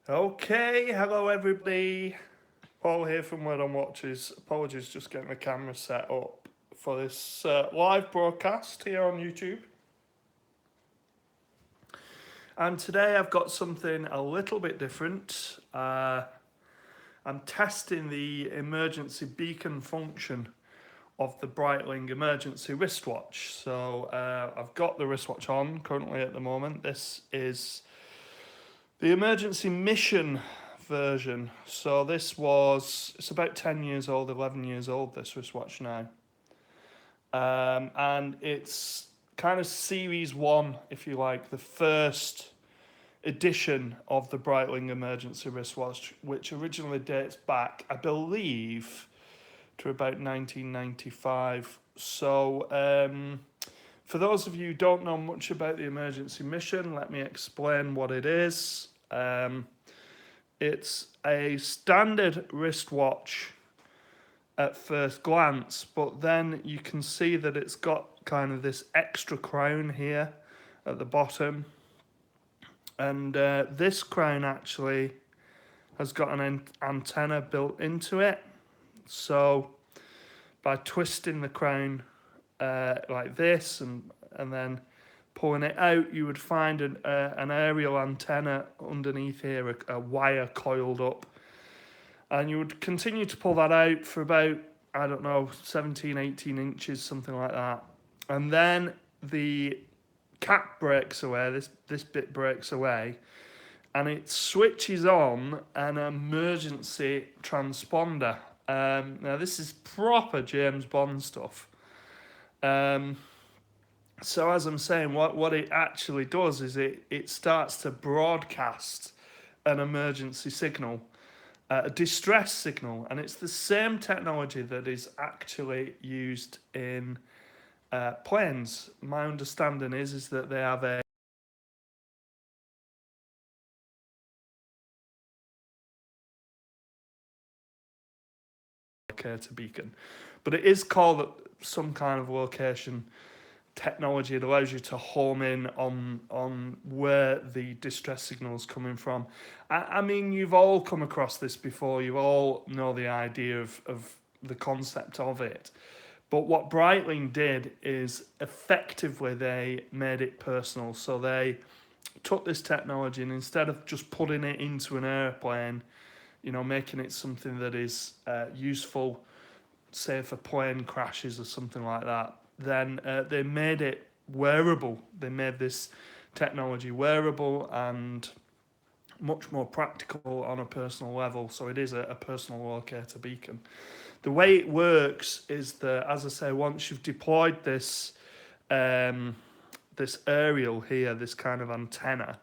Okay, hello everybody. Paul here from Word on Watches. Apologies, just getting the camera set up for this live broadcast here on YouTube. And today I've got something a little bit different. I'm testing the emergency beacon function of the Breitling Emergency wristwatch. So I've got the wristwatch on currently at the moment. This is the emergency mission version. So it's about 10 years old, 11 years old, this wristwatch now. And it's kind of series one, if you like, the first edition of the Breitling Emergency wristwatch, which originally dates back, I believe, to about 1995. So, for those of you who don't know much about the emergency mission, let me explain what it is. It's a standard wristwatch at first glance, but then you can see that it's got kind of this extra crown here at the bottom. And this crown actually has got an antenna built into it. So by twisting the crown like this and then pulling it out, you would find an aerial antenna underneath here, a wire coiled up. And you would continue to pull that out for about, I don't know, 17, 18 inches, something like that. And then the cap breaks away, this bit breaks away, and it switches on an emergency transponder. Now, this is proper James Bond stuff. So as I'm saying, what it actually does is it starts to broadcast an emergency signal, a distress signal, and it's the same technology that is actually used in planes. My understanding is that they have a locator beacon, but it is called some kind of location technology. It allows you to home in on where the distress signal is coming from. I mean, you've all come across this before. You all know the idea of the concept of it. But what Breitling did is effectively they made it personal. So they took this technology and instead of just putting it into an airplane, making it something that is useful, say for plane crashes or something like that, then they made it wearable. They made this technology wearable and much more practical on a personal level. So it is a personal locator beacon. The way it works is that, as I say, once you've deployed this aerial here, this kind of antenna,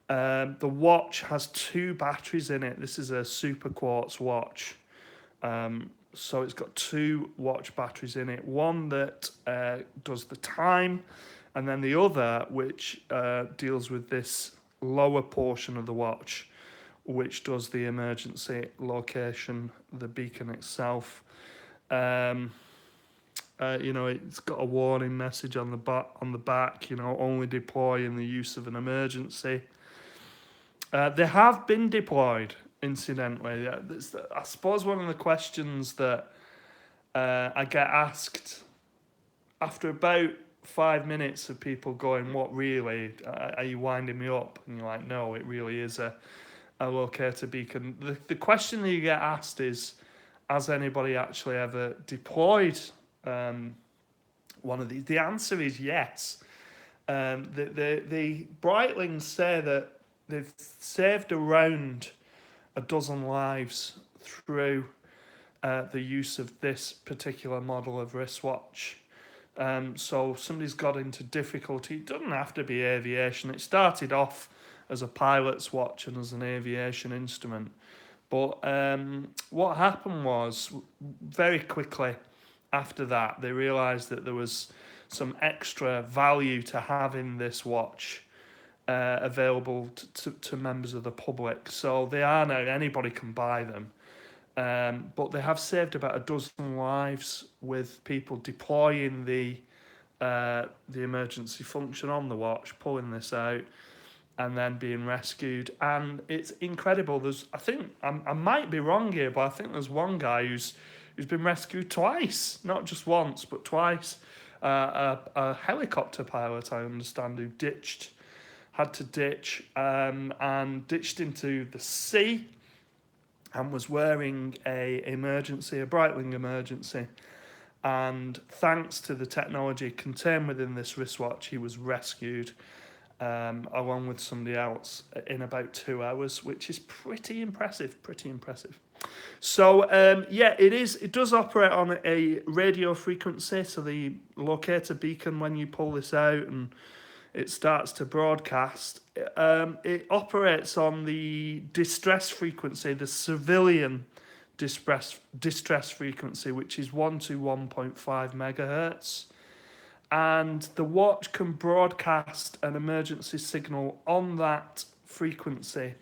the watch has two batteries in it. This is a super quartz watch. So it's got two watch batteries in it. One that does the time, and then the other which deals with this lower portion of the watch, which does the emergency location, the beacon itself. It's got a warning message on the back. Only deploy in the use of an emergency. They have been deployed, incidentally. I suppose one of the questions that I get asked after about 5 minutes of people going, "What really? Are you winding me up?" And you're like, "No, it really is a locator beacon." The question that you get asked is, has anybody actually ever deployed one of these? The answer is yes. The Breitlings say that they've saved around a dozen lives through the use of this particular model of wristwatch. So somebody's got into difficulty. It doesn't have to be aviation. It started off as a pilot's watch and as an aviation instrument. But what happened was, very quickly after that, they realised that there was some extra value to having this watch available to members of the public. So they are now, anybody can buy them. But they have saved about a dozen lives with people deploying the emergency function on the watch, pulling this out, and then being rescued. And it's incredible. I think I might be wrong here, but I think there's one guy who's been rescued twice, not just once, but twice. A helicopter pilot, I understand, who had to ditch, and ditched into the sea, and was wearing a Breitling Emergency. And thanks to the technology contained within this wristwatch, he was rescued, along with somebody else, in about 2 hours, which is pretty impressive. Pretty impressive. So yeah, it does operate on a radio frequency. So the Locator Beacon, when you pull this out and it starts to broadcast, it operates on the distress frequency, the civilian distress frequency, which is 121.5 megahertz. And the watch can broadcast an emergency signal on that frequency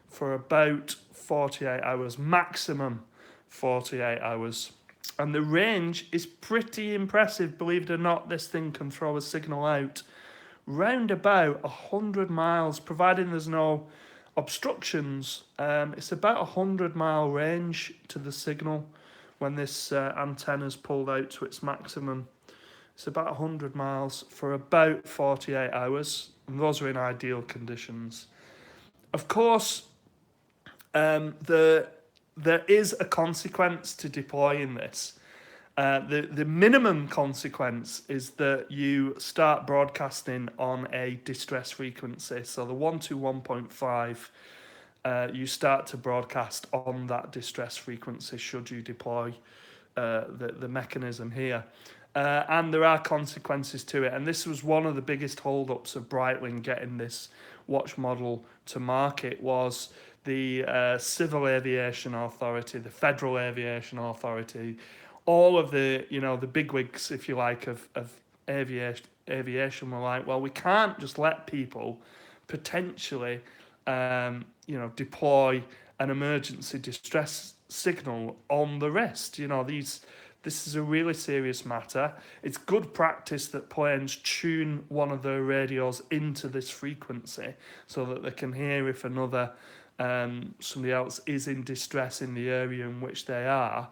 for about 48 hours, maximum 48 hours. And the range is pretty impressive. Believe it or not, this thing can throw a signal out round about 100 miles, providing there's no obstructions. It's about 100-mile range to the signal when this antenna's pulled out to its maximum. It's about 100 miles for about 48 hours, and those are in ideal conditions. Of course, there is a consequence to deploying this. The minimum consequence is that you start broadcasting on a distress frequency. So the 121.5, you start to broadcast on that distress frequency should you deploy the mechanism here. And there are consequences to it. And this was one of the biggest holdups of Breitling getting this watch model to market, was the Civil Aviation Authority, the Federal Aviation Authority, all of the the bigwigs, if you like, of aviation were like, well, we can't just let people potentially deploy an emergency distress signal on the wrist. This is a really serious matter. It's good practice that planes tune one of their radios into this frequency so that they can hear if somebody else is in distress in the area in which they are.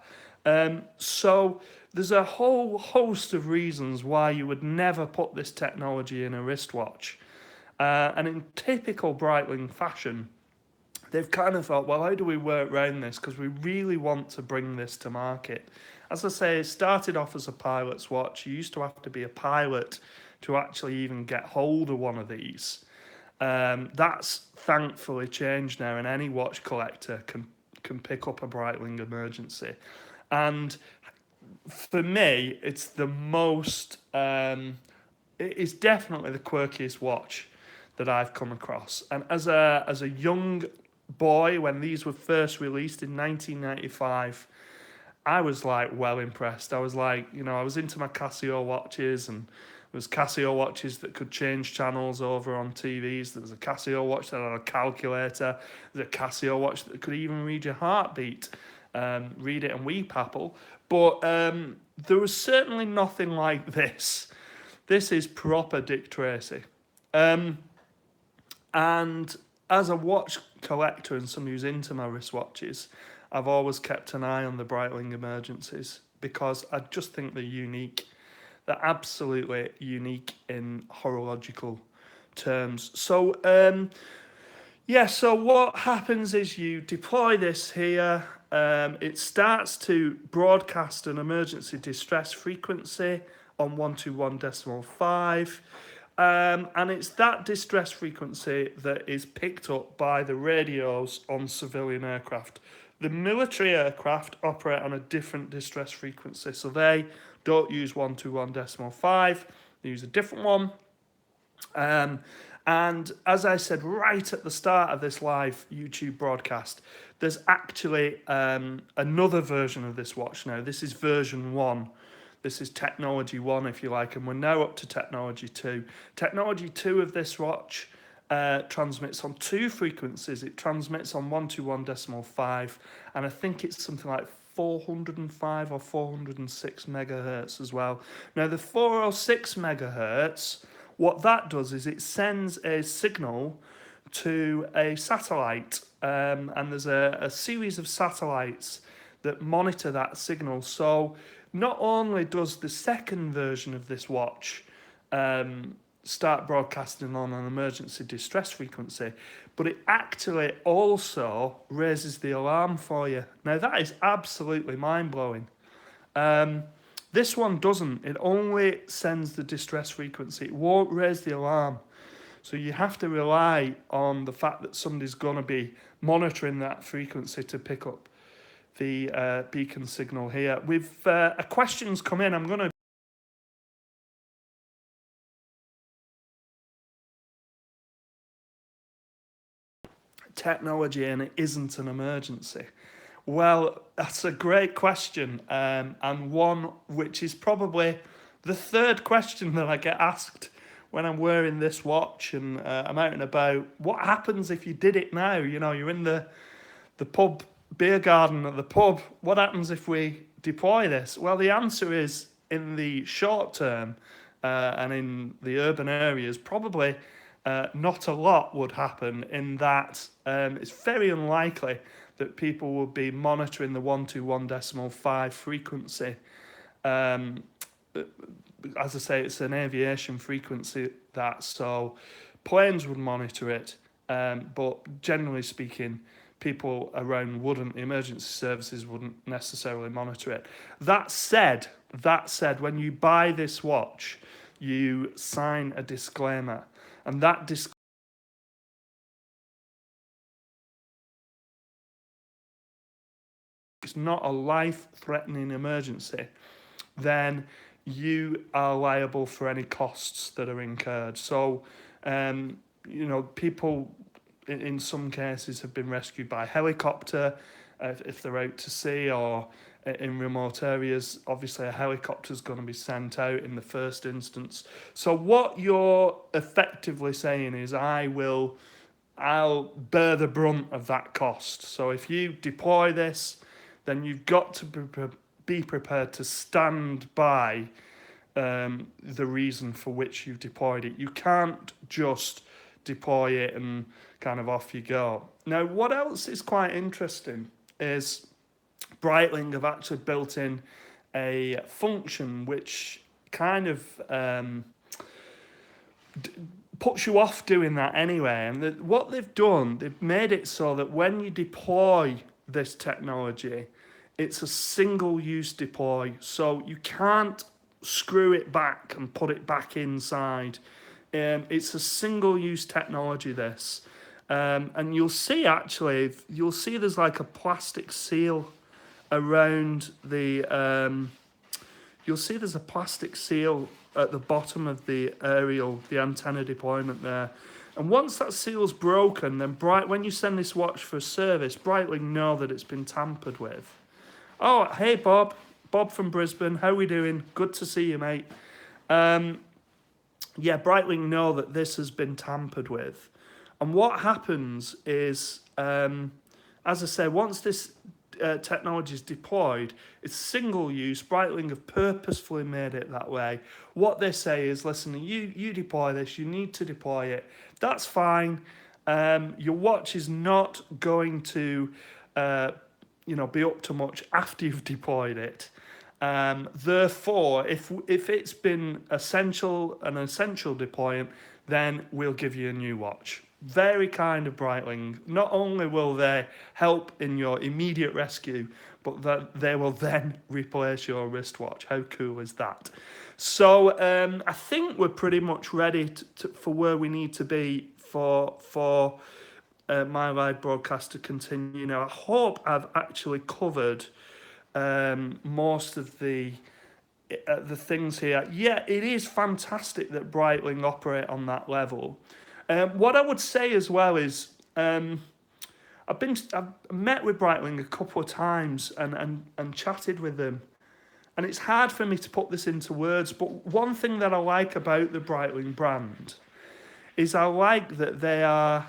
So there's a whole host of reasons why you would never put this technology in a wristwatch. And in typical Breitling fashion, they've kind of thought, well, how do we work around this? Because we really want to bring this to market. As I say, it started off as a pilot's watch. You used to have to be a pilot to actually even get hold of one of these. That's thankfully changed now, and any watch collector can pick up a Breitling Emergency. And for me, it's the most, it's definitely the quirkiest watch that I've come across. And as a young boy, when these were first released in 1995, I was like well impressed. I was like, I was into my Casio watches, and there was Casio watches that could change channels over on TVs. There was a Casio watch that had a calculator. There's a Casio watch that could even read your heartbeat, read it and weep apple. But there was certainly nothing like this. This is proper Dick Tracy. And as a watch collector and somebody who's into my wristwatches, I've always kept an eye on the Breitling Emergencies because I just think they're unique. They're absolutely unique in horological terms. So, so what happens is you deploy this here. It starts to broadcast an emergency distress frequency on 121.5. And it's that distress frequency that is picked up by the radios on civilian aircraft. The military aircraft operate on a different distress frequency, so they don't use 121.5, they use a different one. And as I said right at the start of this live YouTube broadcast, there's actually another version of this watch now. This is version 1. This is technology 1, if you like, and we're now up to technology 2. Technology 2 of this watch transmits on 2 frequencies. It transmits on 121.5, and I think it's something like 405 or 406 megahertz as well. Now, the 406 megahertz, what that does is it sends a signal to a satellite, and there's a series of satellites that monitor that signal. So not only does the second version of this watch start broadcasting on an emergency distress frequency, but it actually also raises the alarm for you. Now that is absolutely mind-blowing. This one doesn't. It only sends the distress frequency. It won't raise the alarm. So you have to rely on the fact that somebody's going to be monitoring that frequency to pick up the beacon signal here. We've a question's come in. I'm going to technology and it isn't an emergency. Well, that's a great question, and one which is probably the third question that I get asked when I'm wearing this watch and I'm out and about. What happens if you did it now? You know, you're in the pub, beer garden at the pub. What happens if we deploy this? Well, the answer is in the short term and in the urban areas, probably not a lot would happen, in that it's very unlikely that people will be monitoring the 121.5 frequency. As I say, it's an aviation frequency, that, so planes would monitor it, but generally speaking, people around wouldn't. The emergency services wouldn't necessarily monitor it. That said, when you buy this watch, you sign a disclaimer, and that disclaimer, it's not a life-threatening emergency, then you are liable for any costs that are incurred. So, people in some cases have been rescued by helicopter if they're out to sea or in remote areas. Obviously, a helicopter is going to be sent out in the first instance. So what you're effectively saying is, I'll bear the brunt of that cost. So if you deploy this, then you've got to be prepared to stand by the reason for which you've deployed it. You can't just deploy it and kind of off you go. Now, what else is quite interesting is Breitling have actually built in a function which kind of puts you off doing that anyway. And what they've done, they've made it so that when you deploy this technology, it's a single-use deploy, so you can't screw it back and put it back inside. It's a single-use technology, this. And you'll see there's like a plastic seal around the... you'll see there's a plastic seal at the bottom of the antenna deployment there. And once that seal's broken, then when you send this watch for a service, Breitling know that it's been tampered with. Oh, hey, Bob. Bob from Brisbane. How we doing? Good to see you, mate. Breitling know that this has been tampered with. And what happens is, as I say, once this technology is deployed, it's single use. Breitling have purposefully made it that way. What they say is, listen, you deploy this, you need to deploy it. That's fine. Your watch is not going to be up to much after you've deployed it. Therefore, if it's been an essential deployment, then we'll give you a new watch. Very kind of Breitling. Not only will they help in your immediate rescue, but that they will then replace your wristwatch. How cool is that? So I think we're pretty much ready for where we need to be for my live broadcast to continue. Now, I hope I've actually covered most of the things here. Yeah, it is fantastic that Breitling operate on that level. What I would say as well is I've met with Breitling a couple of times and chatted with them, and it's hard for me to put this into words, but one thing that I like about the Breitling brand is I like that they are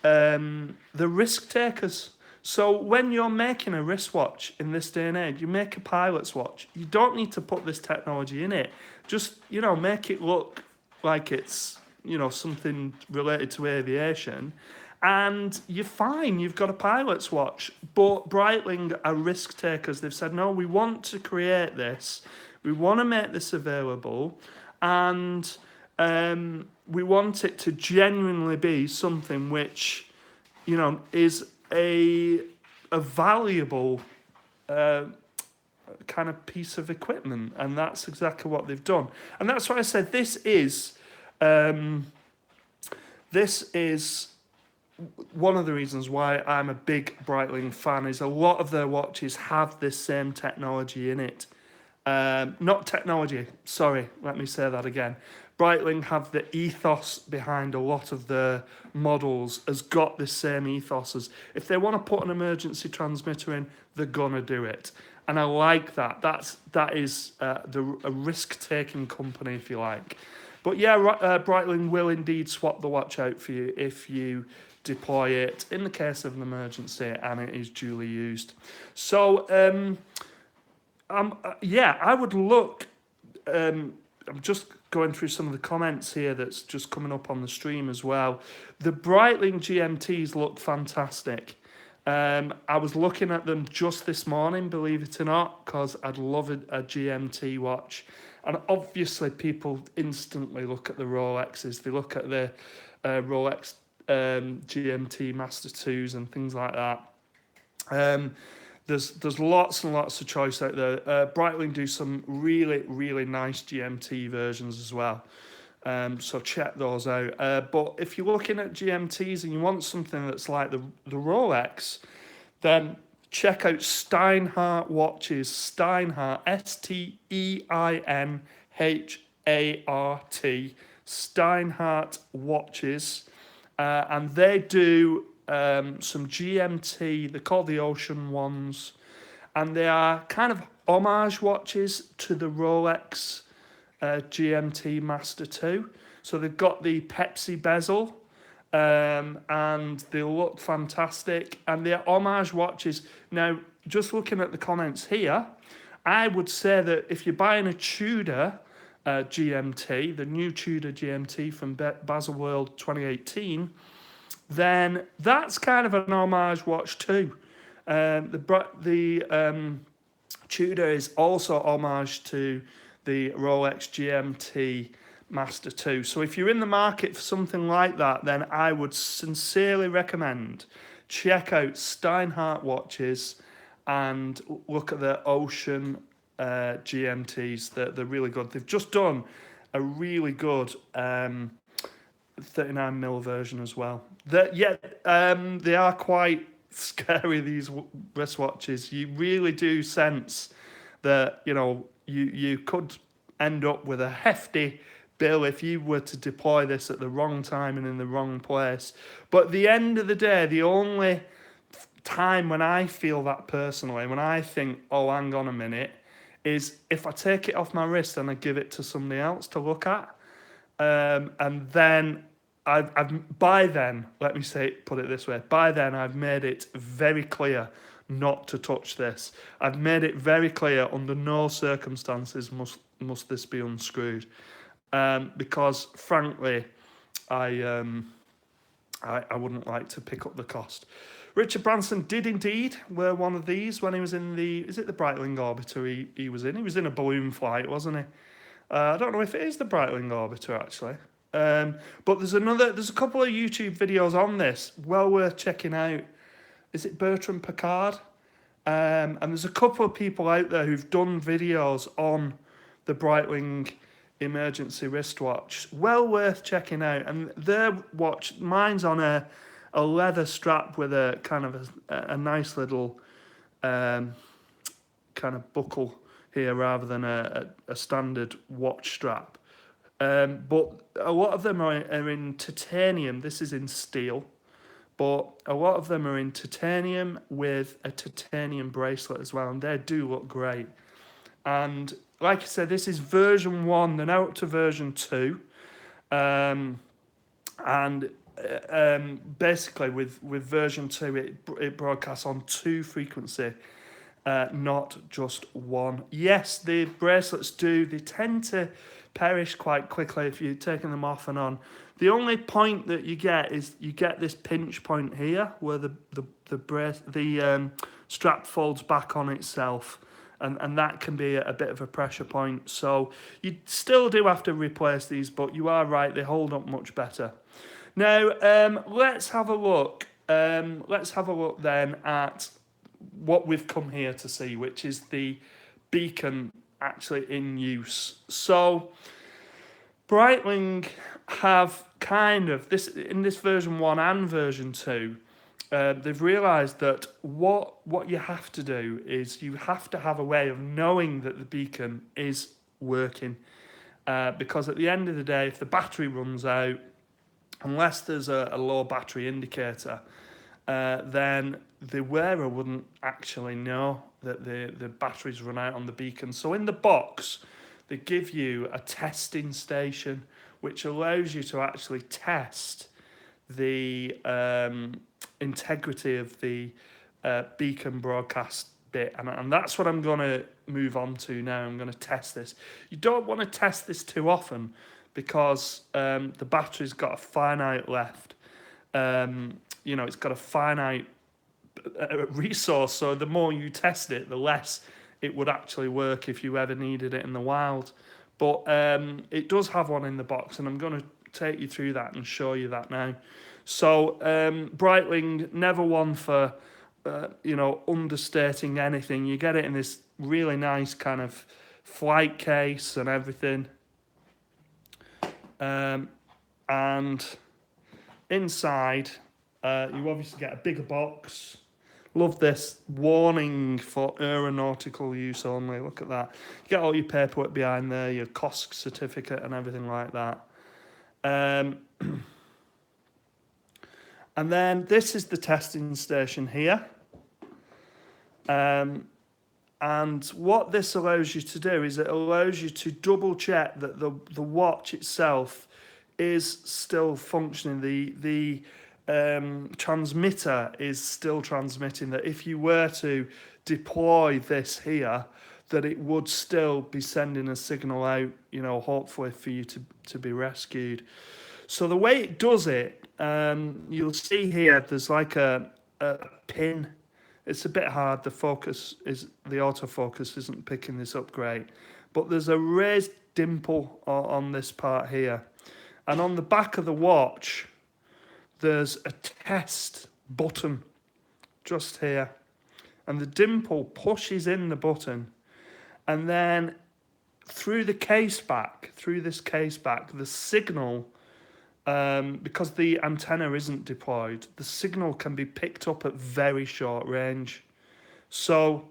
the risk takers. So when you're making a wristwatch in this day and age, you make a pilot's watch, you don't need to put this technology in it. Just, make it look like it's something related to aviation, and you're fine. You've got a pilot's watch. But Breitling are risk takers. They've said, no, we want to create this. We want to make this available, and we want it to genuinely be something which, is a valuable kind of piece of equipment, and that's exactly what they've done. And that's why I said this is one of the reasons why I'm a big Breitling fan. Is a lot of their watches have this same technology in it. Not technology, sorry, let me say that again. Breitling have the ethos behind a lot of the models, has got this same ethos as if they want to put an emergency transmitter in, they're gonna do it. And I like that. That is a risk-taking company, if you like. But yeah, Breitling will indeed swap the watch out for you if you deploy it in the case of an emergency and it is duly used. So I would look. I'm just going through some of the comments here that's just coming up on the stream as well. The Breitling GMTs look fantastic. I was looking at them just this morning, believe it or not, because I'd love a GMT watch. And obviously people instantly look at the Rolexes. They look at the Rolex GMT Master 2s and things like that. There's lots and lots of choice out there. Breitling do some really, really nice GMT versions as well. So check those out. But if you're looking at GMTs and you want something that's like the Rolex, then check out Steinhardt watches. Steinhardt, Steinhart, Steinhardt watches. And they do some GMT, they're called the Ocean ones, and they are kind of homage watches to the Rolex GMT Master 2. So they've got the Pepsi bezel, and they look fantastic, and they're homage watches. Now, just looking at the comments here, I would say that if you're buying a Tudor GMT, the new Tudor GMT from Baselworld 2018, then that's kind of an homage watch too. The Tudor is also homage to the Rolex GMT Master 2. So if you're in the market for something like that, then I would sincerely recommend check out Steinhardt watches and look at the Ocean GMTs. They're really good. They've just done a really good 39mm version as well. They are quite scary, these wristwatches. You really do sense that you could end up with a hefty bill if you were to deploy this at the wrong time and in the wrong place. But at the end of the day, the only time when I feel that personally, when I think, oh, hang on a minute, is if I take it off my wrist and I give it to somebody else to look at. And then by then, let me put it this way, by then I've made it very clear not to touch this. I've made it very clear under no circumstances must this be unscrewed. Because frankly, I wouldn't like to pick up the cost. Richard Branson did indeed wear one of these when he was in the Breitling Orbiter he was in? He was in a balloon flight, wasn't he? I don't know if it is the Breitling Orbiter, actually. But there's a couple of YouTube videos on this, well worth checking out. Is it Bertrand Piccard? And there's a couple of people out there who've done videos on the Breitling Emergency wristwatch. Well worth checking out. And their watch, mine's on a leather strap with a kind of a nice little kind of buckle here rather than a standard watch strap. But a lot of them are in titanium. This is in steel. But a lot of them are in titanium with a titanium bracelet as well. And they do look great. And like I said, this is version 1. They're now up to version 2. Basically with version 2, it broadcasts on 2 frequency, not just 1. Yes, the bracelets they tend to perish quite quickly if you're taking them off and on. The only point that you get is you get this pinch point here where the strap folds back on itself, and that can be a bit of a pressure point. So you still do have to replace these, but you are right, they hold up much better. Now let's have a look. Let's have a look then at what we've come here to see, which is the beacon actually in use. So Breitling have kind of this in this version 1 and version 2. They've realised that what you have to do is you have to have a way of knowing that the beacon is working, because at the end of the day, if the battery runs out, unless there's a low battery indicator, then the wearer wouldn't actually know that the batteries run out on the beacon. So in the box, they give you a testing station, which allows you to actually test the integrity of the beacon broadcast bit. And that's what I'm going to move on to now. I'm going to test this. You don't want to test this too often because the battery's got a finite left. It's got a finite resource, so the more you test it, the less it would actually work if you ever needed it in the wild. But it does have one in the box, and I'm going to take you through that and show you that now. So Breitling, never one for understating anything. You get it in this really nice kind of flight case and everything, and inside you obviously get a bigger box. Love this warning for aeronautical use only. Look at that. You get all your paperwork behind there, your COSC certificate and everything like that. And then this is the testing station here. And what this allows you to do is it allows you to double check that the watch itself is still functioning. The transmitter is still transmitting, that if you were to deploy this here, that it would still be sending a signal out, hopefully for you to be rescued. So the way it does it, you'll see here, there's like a pin. It's a bit hard. The autofocus isn't picking this up great, but there's a raised dimple on this part here. And on the back of the watch, there's a test button just here. And the dimple pushes in the button. And then through this case back, the signal, because the antenna isn't deployed, the signal can be picked up at very short range. So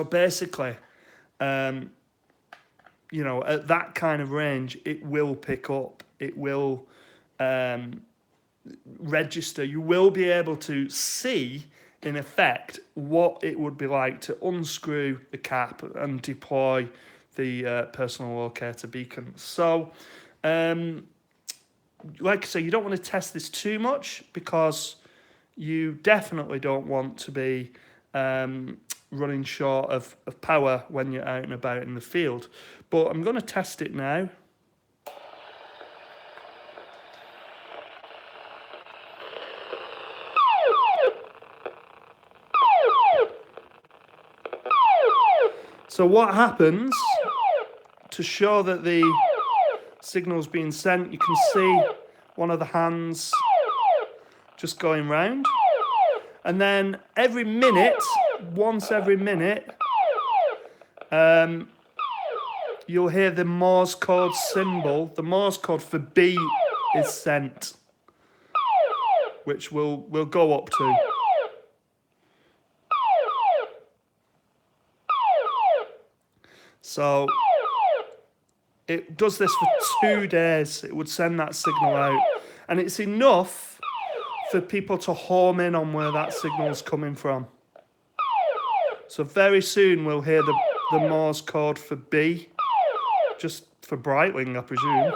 basically, at that kind of range, it will pick up. It will register. You will be able to see, in effect, what it would be like to unscrew the cap and deploy the personal locator beacon. So, like I say, you don't want to test this too much because you definitely don't want to be running short of power when you're out and about in the field. But I'm going to test it now. So what happens, to show that the signal's being sent, you can see one of the hands just going round. And then once every minute, you'll hear the Morse code symbol. The Morse code for B is sent, which we'll go up to. So it does this for 2 days. It would send that signal out. And it's enough for people to home in on where that signal's coming from. So very soon we'll hear the Morse code for B, just for Breitling, I presume.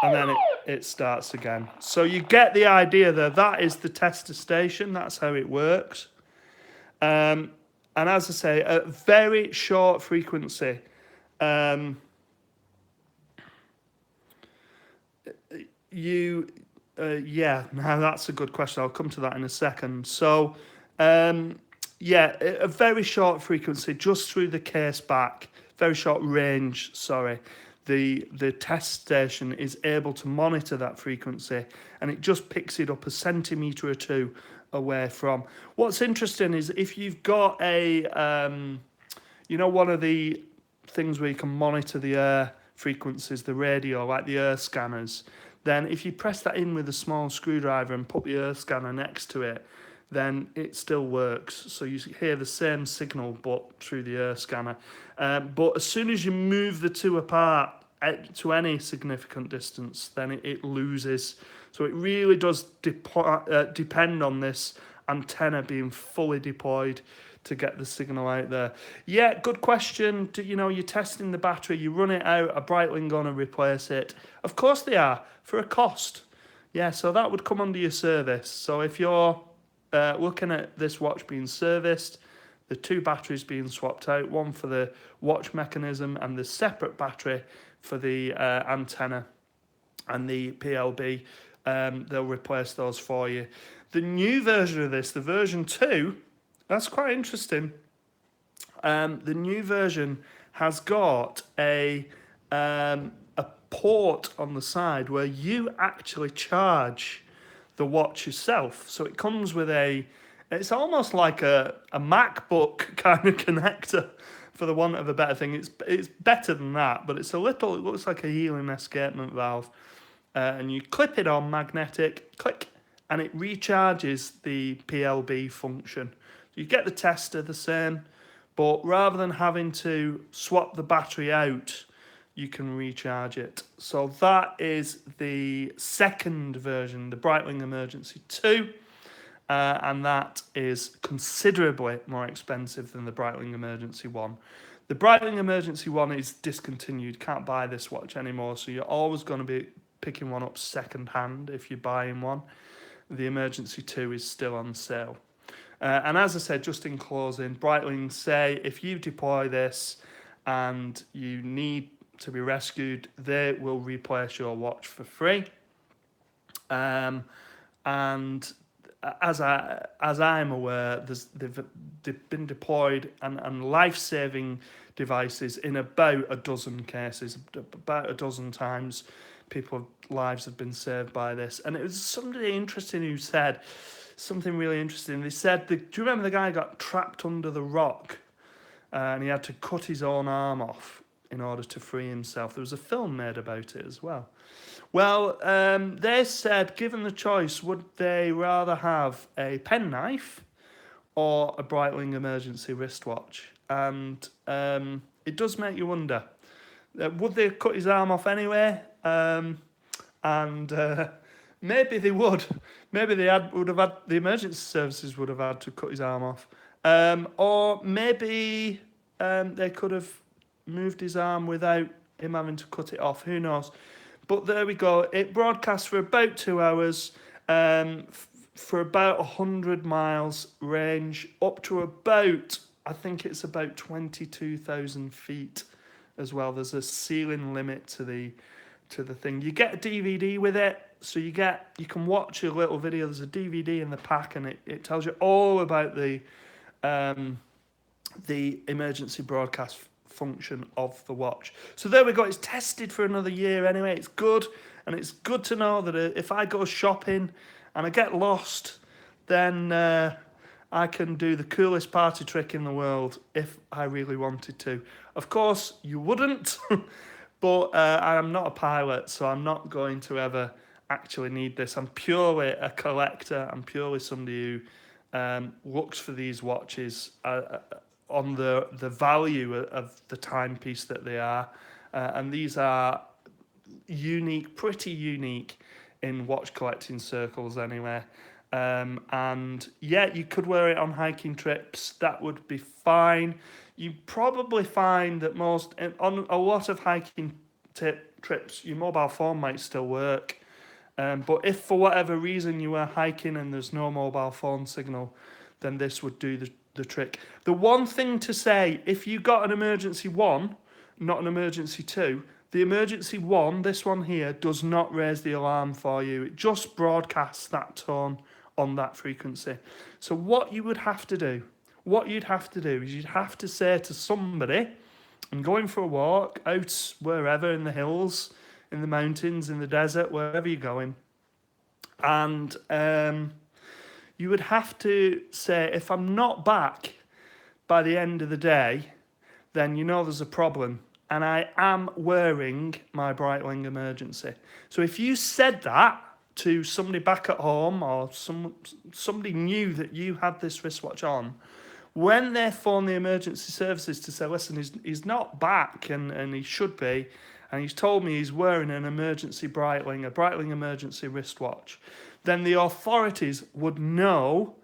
And then it starts again. So you get the idea there. That is the tester station. That's how it works. And as I say, a very short frequency. Um, now that's a good question. I'll come to that in a second. So, yeah, a very short frequency just through the case back, very short range, sorry. The test station is able to monitor that frequency, and it just picks it up a centimetre or two away from. What's interesting is if you've got one of the things where you can monitor the air frequencies, the radio, like the air scanners, then if you press that in with a small screwdriver and put the air scanner next to it, then it still works. So you hear the same signal but through the air scanner. But as soon as you move the two apart to any significant distance, then it loses. So it really does depend on this antenna being fully deployed to get the signal out there. Yeah, good question. You're testing the battery, you run it out, are Breitling going to replace it? Of course they are, for a cost. Yeah, so that would come under your service. So if you're looking at this watch being serviced, the two batteries being swapped out, one for the watch mechanism and the separate battery for the antenna and the PLB, they'll replace those for you. The new version of this, the version 2, that's quite interesting. The new version has got a port on the side where you actually charge the watch yourself. So it comes with it's almost like a MacBook kind of connector, for the want of a better thing. It's better than that, but it looks like a helium escapement valve. And you clip it on magnetic, click, and it recharges the PLB function. You get the tester the same, but rather than having to swap the battery out, you can recharge it. So that is the second version, the Breitling Emergency 2, and that is considerably more expensive than the Breitling Emergency 1. The Breitling Emergency 1 is discontinued, can't buy this watch anymore, so you're always going to be picking one up second hand if you're buying one. The Emergency 2 is still on sale. And as I said, just in closing, Breitling say if you deploy this and you need to be rescued, they will replace your watch for free. And as I'm aware, they've been deployed and life-saving devices in about a dozen cases, about a dozen times. People's lives have been saved by this. And it was somebody interesting who said something really interesting. They said, do you remember the guy got trapped under the rock and he had to cut his own arm off in order to free himself? There was a film made about it as well. Well, they said, given the choice, would they rather have a penknife or a Breitling emergency wristwatch? And it does make you wonder, would they cut his arm off anyway? Maybe they would. Maybe the emergency services would have had to cut his arm off. Or maybe they could have moved his arm without him having to cut it off. Who knows? But there we go. It broadcasts for about 2 hours, for about 100 miles range, up to about, I think it's about 22,000 feet as well. There's a ceiling limit to the thing. You get a DVD with it, so you can watch a little video. There's a DVD in the pack, and it tells you all about the emergency broadcast function of the watch. So there we go. It's tested for another year anyway. It's good, and it's good to know that if I go shopping and I get lost, then I can do the coolest party trick in the world if I really wanted to. Of course, you wouldn't, but I'm not a pilot, so I'm not going to ever actually need this. I'm purely a collector. I'm purely somebody who looks for these watches on the value of the timepiece that they are. And these are unique, pretty unique in watch collecting circles anyway. And yeah, you could wear it on hiking trips. That would be fine. You probably find that on a lot of hiking trips, your mobile phone might still work. But if for whatever reason you are hiking and there's no mobile phone signal, then this would do the trick. The one thing to say, if you got an emergency 1, not an emergency 2, the emergency 1, this one here, does not raise the alarm for you. It just broadcasts that tone on that frequency. So what you would have to do, is you'd have to say to somebody, I'm going for a walk out wherever in the hills, in the mountains, in the desert, wherever you're going. And you would have to say, if I'm not back by the end of the day, then you know there's a problem. And I am wearing my Breitling Emergency. So if you said that to somebody back at home, or somebody knew that you had this wristwatch on, when they phone the emergency services to say, listen, he's not back and he should be, and he's told me he's wearing an emergency a Breitling Emergency wristwatch, then the authorities would know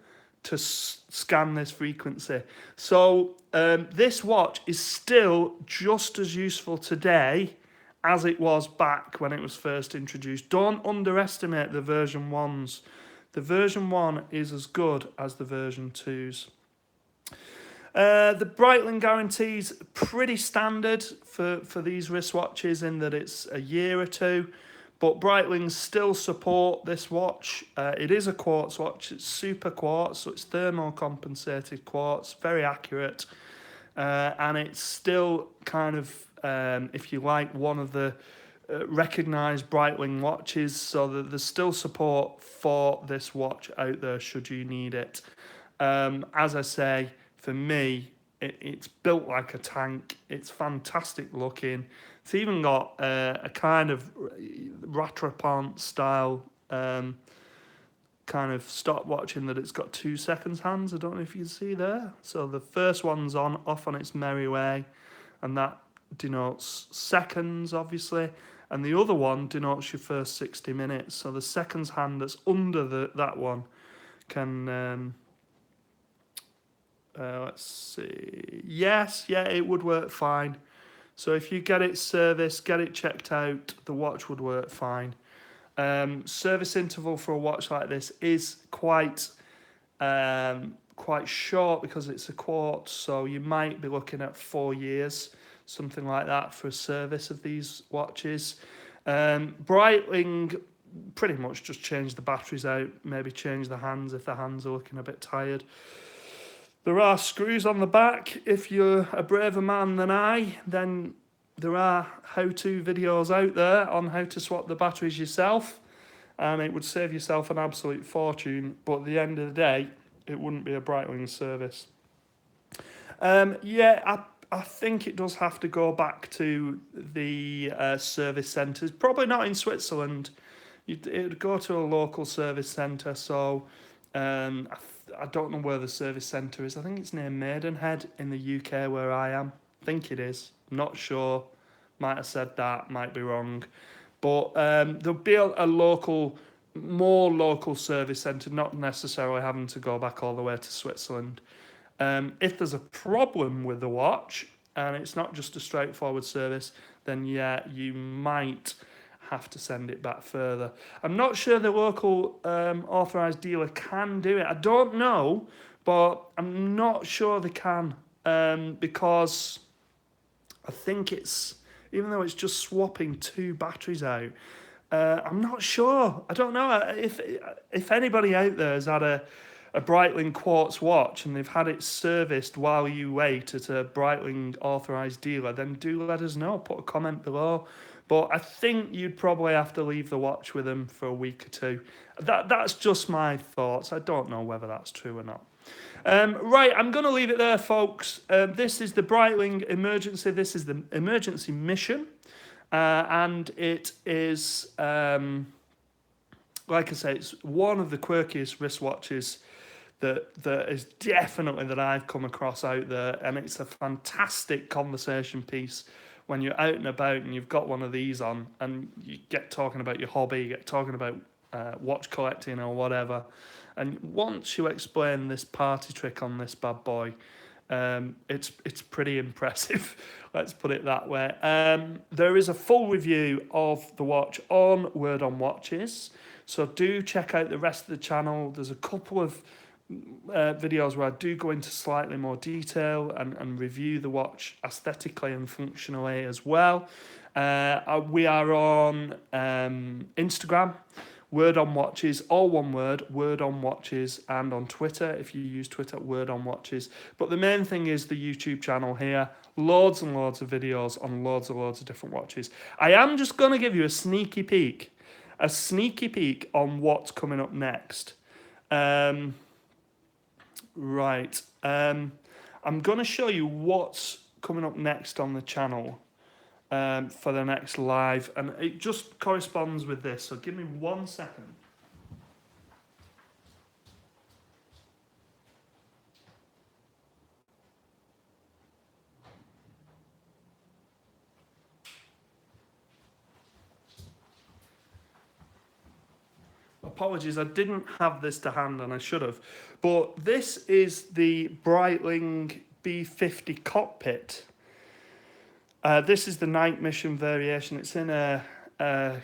to scan this frequency. So this watch is still just as useful today as it was back when it was first introduced. Don't underestimate the version 1s. The version 1 is as good as the version 2s. The Breitling guarantee is pretty standard for these wristwatches in that it's a year or two, but Breitling still support this watch. It is a quartz watch, it's super quartz, so it's thermocompensated quartz, very accurate, and it's still kind of, if you like, one of the recognised Breitling watches, so that there's still support for this watch out there should you need it. As I say, for me, it's built like a tank. It's fantastic looking. It's even got a kind of Rattrapant style kind of stopwatch in that it's got 2 seconds hands. I don't know if you can see there. So the first one's off on its merry way, and that denotes seconds, obviously. And the other one denotes your first 60 minutes. So the seconds hand that's under that one can... let's see. Yes, yeah, it would work fine. So if you get it serviced, get it checked out, the watch would work fine. Service interval for a watch like this is quite short because it's a quartz, so you might be looking at 4 years, something like that, for a service of these watches. Breitling pretty much just change the batteries out, maybe change the hands if the hands are looking a bit tired. There are screws on the back. If you're a braver man than I, then there are how-to videos out there on how to swap the batteries yourself, and it would save yourself an absolute fortune, but at the end of the day, it wouldn't be a Breitling service. Yeah, I think it does have to go back to the service centres. Probably not in Switzerland. It would go to a local service centre, so... I don't know where the service centre is. I think it's near Maidenhead in the UK where I am. I think it is. Not sure. Might have said that. Might be wrong. But there'll be more local service centre, not necessarily having to go back all the way to Switzerland. If there's a problem with the watch and it's not just a straightforward service, then yeah, you might have to send it back further. I'm not sure the local authorised dealer can do it. I don't know, but I'm not sure they can, because I think it's, even though it's just swapping 2 batteries out, I'm not sure. I don't know if anybody out there has had a Breitling quartz watch and they've had it serviced while you wait at a Breitling authorised dealer, then do let us know. Put a comment below. But I think you'd probably have to leave the watch with them for a week or 2. That's just my thoughts. I don't know whether that's true or not. Right, I'm going to leave it there, folks. This is the Breitling Emergency. This is the emergency mission. And it is, like I say, it's one of the quirkiest wristwatches that is definitely that I've come across out there. And it's a fantastic conversation piece when you're out and about and you've got one of these on and you get talking about your hobby, you get talking about watch collecting or whatever. And once you explain this party trick on this bad boy, it's pretty impressive. Let's put it that way. There is a full review of the watch on Word on Watches, so do check out the rest of the channel. There's a couple of videos where I do go into slightly more detail and review the watch aesthetically and functionally as well. We are on Instagram, Word on Watches, all one word, Word on Watches, and on Twitter, if you use Twitter, Word on Watches. But the main thing is the YouTube channel here. Loads and loads of videos on loads of different watches. I am just going to give you a sneaky peek on what's coming up next. Right. I'm going to show you what's coming up next on the channel for the next live, and it just corresponds with this. So give me 1 second. Apologies, I didn't have this to hand and I should have. But this is the Breitling B50 cockpit. This is the night mission variation. It's in a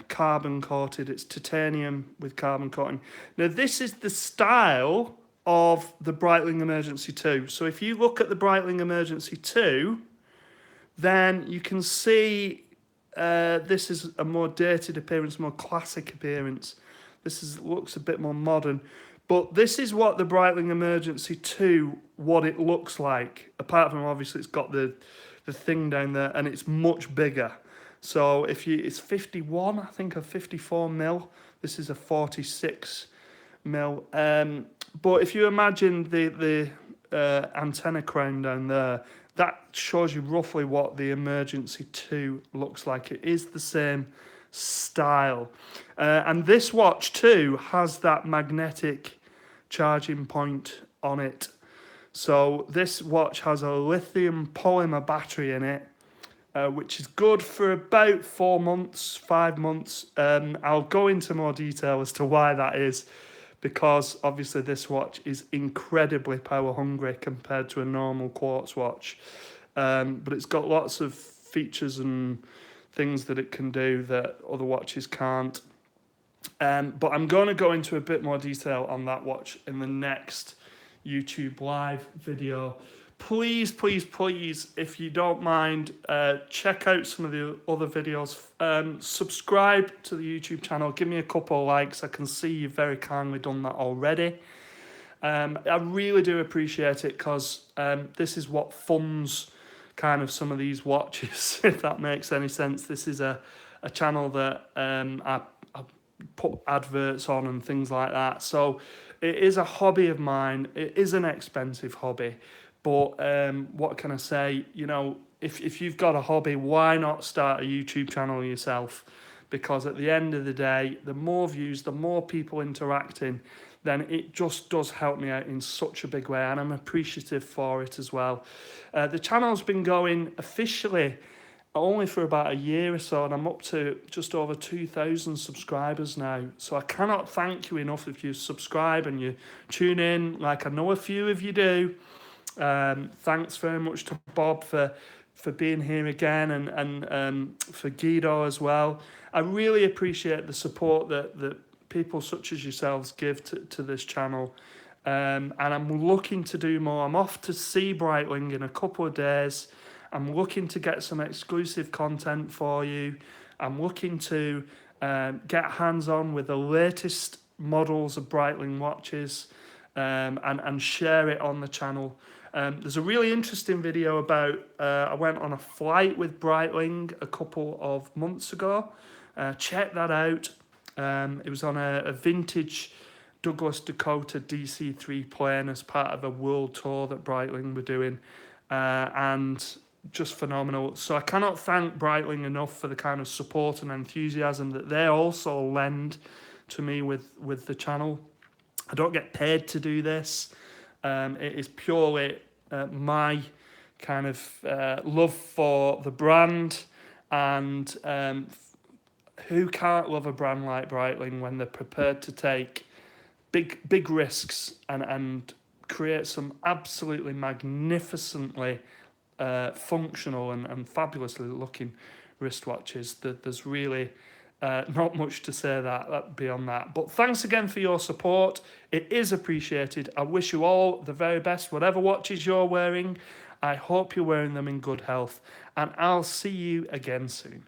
carbon coated, it's titanium with carbon coating. Now this is the style of the Breitling Emergency 2. So if you look at the Breitling Emergency 2, then you can see this is a more dated appearance, more classic appearance. This looks a bit more modern. But this is what the Breitling Emergency 2, what it looks like. Apart from obviously it's got the thing down there and it's much bigger. So it's 51, I think, or 54 mil. This is a 46 mil. But if you imagine the antenna crown down there, that shows you roughly what the Emergency 2 looks like. It is the same style. And this watch too has that magnetic charging point on it. So this watch has a lithium polymer battery in it, which is good for about 4 months, 5 months. I'll go into more detail as to why that is, because obviously this watch is incredibly power hungry compared to a normal quartz watch. But it's got lots of features and things that it can do that other watches can't. But I'm going to go into a bit more detail on that watch in the next YouTube live video. Please, if you don't mind, check out some of the other videos. Subscribe to the YouTube channel. Give me a couple of likes. I can see you've very kindly done that already. I really do appreciate it, because this is what funds kind of some of these watches, if that makes any sense. This is a channel that I put adverts on and things like that. So it is a hobby of mine. It is an expensive hobby. But what can I say? You know, if you've got a hobby, why not start a YouTube channel yourself? Because at the end of the day, the more views, the more people interacting, then it just does help me out in such a big way, and I'm appreciative for it as well. The channel's been going officially only for about a year or so, and I'm up to just over 2,000 subscribers now. So I cannot thank you enough if you subscribe and you tune in, like I know a few of you do. Thanks very much to Bob for being here again, and for Guido as well. I really appreciate the support that people such as yourselves give to this channel. And I'm looking to do more. I'm off to see Breitling in a couple of days. I'm looking to get some exclusive content for you. I'm looking to get hands-on with the latest models of Breitling watches, and share it on the channel. There's a really interesting video about, I went on a flight with Breitling a couple of months ago. Check that out. It was on a vintage Douglas Dakota DC3 plane as part of a world tour that Breitling were doing, and just phenomenal. So I cannot thank Breitling enough for the kind of support and enthusiasm that they also lend to me with the channel. I don't get paid to do this. It is purely my kind of love for the brand, and who can't love a brand like Breitling when they're prepared to take big risks and create some absolutely magnificently functional and fabulously looking wristwatches. There's really Not much to say beyond that. But thanks again for your support. It is appreciated. I wish you all the very best, whatever watches you're wearing. I hope you're wearing them in good health. And I'll see you again soon.